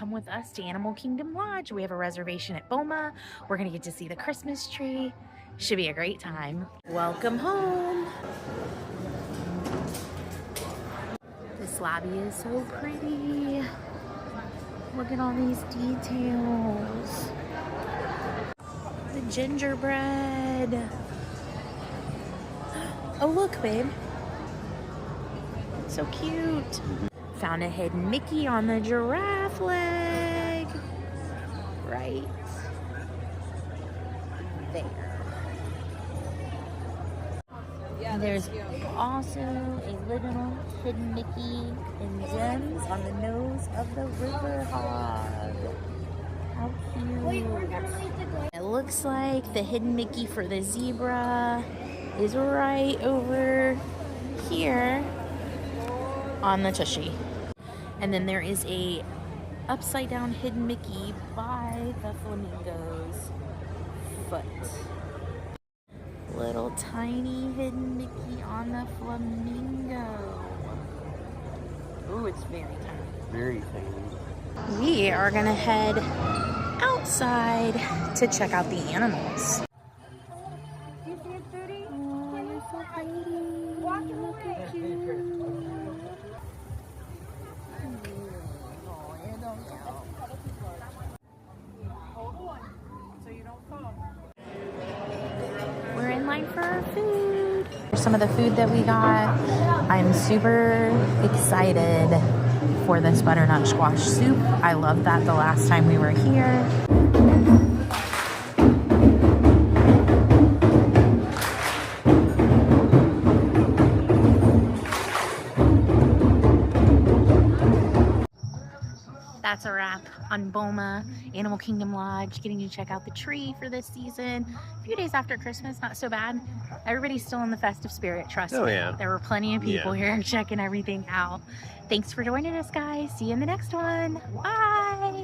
come with us to Animal Kingdom Lodge. We have a reservation at Boma. We're gonna get to see the Christmas tree. Should be a great time. Welcome home. This lobby is so pretty. Look at all these details. The gingerbread. Oh, look, babe. So cute. Found a hidden Mickey on the giraffe leg. Right there. There's also a little hidden Mickey in gems on the nose of the river hog. How cute. It looks like the hidden Mickey for the zebra is right over here on the tushy. And then there is a upside down hidden Mickey by the flamingo's foot. Little tiny hidden Mickey on the flamingo. Ooh, it's very tiny. Very tiny. We are gonna head outside to check out the animals. Do you see it, Booty? Oh, you're so pretty. Walk a little bit. We're in line for our food. Some of the food that we got. I'm super excited for this butternut squash soup. I loved that the last time we were here. That's a wrap on Boma Animal Kingdom Lodge, getting to check out the tree for this season. A few days after Christmas, not so bad. Everybody's still in the festive spirit, trust me. Yeah. There were plenty of people here checking everything out. Thanks for joining us, guys. See you in the next one. Bye.